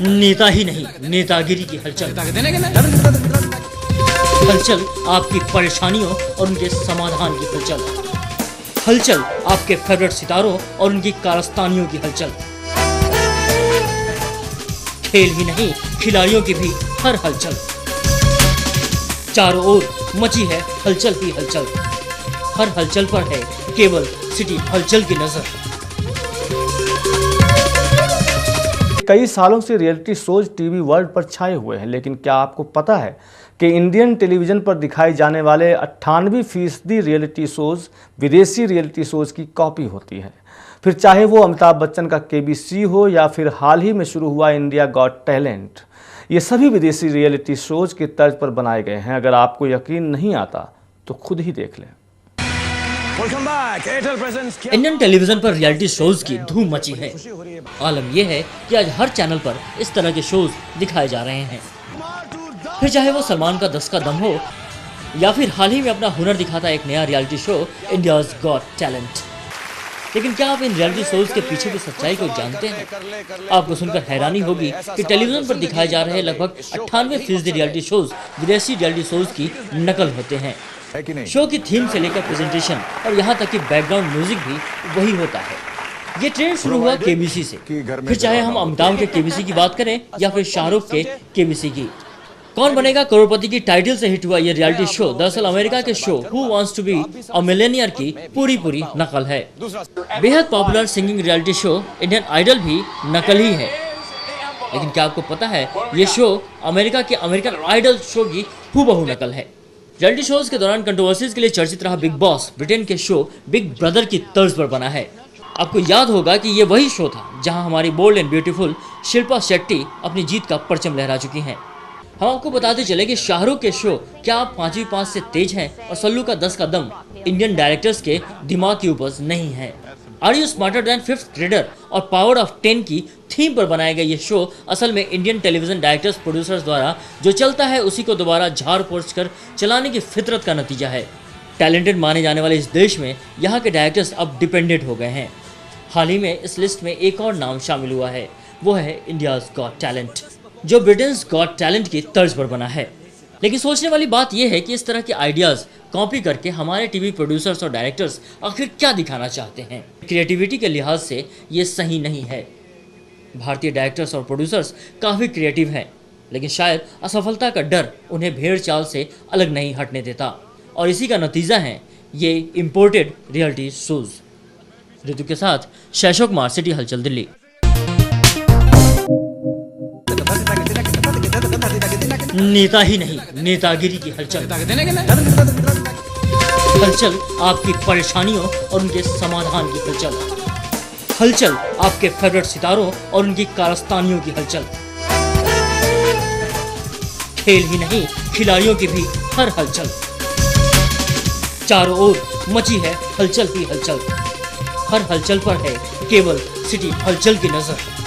नेता ही नहीं, नेतागिरी की हलचल। हलचल आपकी परेशानियों और उनके समाधान की हलचल। हलचल आपके फेवरेट सितारों और उनकी कारस्तानियों की हलचल। खेल ही नहीं, खिलाड़ियों की भी हर हलचल। चारों ओर मची है हलचल ही हलचल। हर हलचल पर है केवल सिटी हलचल की नजर। कई सालों से रियलिटी शोज टीवी वर्ल्ड पर छाए हुए हैं, लेकिन क्या आपको पता है कि इंडियन टेलीविजन पर दिखाई जाने वाले 98% रियलिटी शोज विदेशी रियलिटी शोज की कॉपी होती है। फिर चाहे वो अमिताभ बच्चन का केबीसी हो या फिर हाल ही में शुरू हुआ इंडिया गॉट टैलेंट, ये सभी विदेशी रियलिटी शोज के तर्ज पर बनाए गए हैं। अगर आपको यकीन नहीं आता तो खुद ही देख लें। इंडियन टेलीविजन पर रियलिटी शोज की धूम मची है। आलम यह है कि आज हर चैनल पर इस तरह के शोज दिखाए जा रहे हैं। फिर चाहे वो सलमान का 10 का दम हो या फिर हाल ही में अपना हुनर दिखाता एक नया reality show India's got talent. लेकिन क्या आप इन रियलिटी शोज के पीछे की सच्चाई को जानते हैं? आपको सुनकर हैरानी होगी कि टेलीविजन पर दिखाए जा रहे लगभग 98% रियलिटी शोज विदेशी रियलिटी शोज की नकल होते हैं। शो की थीम से लेकर प्रेजेंटेशन और यहाँ तक कि बैकग्राउंड म्यूजिक भी वही होता है। ये ट्रेंड शुरू हुआ केबीसी से। फिर चाहे हम अमिताभ के केबीसी की बात करें या फिर शाहरुख के केबीसी की। कौन बनेगा करोड़पति की टाइटल से हिट हुआ ये रियलिटी शो दरअसल अमेरिका के show who wants to be a millionaire की पूरी नकल है। बेहद popular singing reality show Indian Idol भी नकल ही है। लेकिन क्या आपको पता है ये शो अमेरिका के अमेरिकन आइडल शो की हूबहू नकल है। रियलिटी शोज के दौरान कंट्रोवर्सीज के लिए चर्चित रहा बिग बॉस ब्रिटेन के शो बिग ब्रदर की तर्ज पर बना है। आपको याद होगा कि ये वही शो था जहां हमारी bold and beautiful Shilpa Shetty अपनी जीत का परचम लहरा चुकी हैं। हम आपको बताते चले कि शाहरुख के शो क्या आप 5वीं पास से तेज हैं और सल्लू का 10 का दम इंडियन डायरेक्टर्स के दिमाग की उपज नहीं है। Are you smarter than fifth grader और पावर ऑफ 10 की थीम पर बनाया गया ये शो असल में इंडियन टेलीविजन डायरेक्टर्स प्रोड्यूसर्स द्वारा जो चलता है उसी को दोबारा झाड़ पोंछ कर चलाने की फितरत का नतीजा है। टैलेंटेड माने जाने वाले इस देश में यहाँ के डायरेक्टर्स अब डिपेंडेंट हो गए हैं। हाल ही में इस लिस्ट में एक और नाम शामिल हुआ है, वो है इंडियाज गॉट टैलेंट, जो ब्रिटेन्स गॉट टैलेंट की तर्ज पर बना है। लेकिन सोचने वाली बात यह है कि इस तरह के आइडियाज कॉपी करके हमारे टीवी प्रोड्यूसर्स और डायरेक्टर्स आखिर क्या दिखाना चाहते हैं। क्रिएटिविटी के लिहाज से ये सही नहीं है। भारतीय डायरेक्टर्स और प्रोड्यूसर्स काफ़ी क्रिएटिव हैं, लेकिन शायद असफलता का डर उन्हें भेड़ चाल से अलग नहीं हटने देता और इसी का नतीजा है ये इम्पोर्टेड रियलिटी शोज। ऋतु के साथ शैशव कुमार, सिटी हलचल, दिल्ली। नेता ही नहीं, नेतागिरी की हलचल। हलचल आपकी परेशानियों और उनके समाधान की हलचल। हलचल आपके फेवरेट सितारों और उनकी कारस्तानियों की हलचल। खेल ही नहीं, खिलाड़ियों की भी हर हलचल। चारों ओर मची है हलचल ही हलचल। हर हलचल पर है केवल सिटी हलचल की नजर।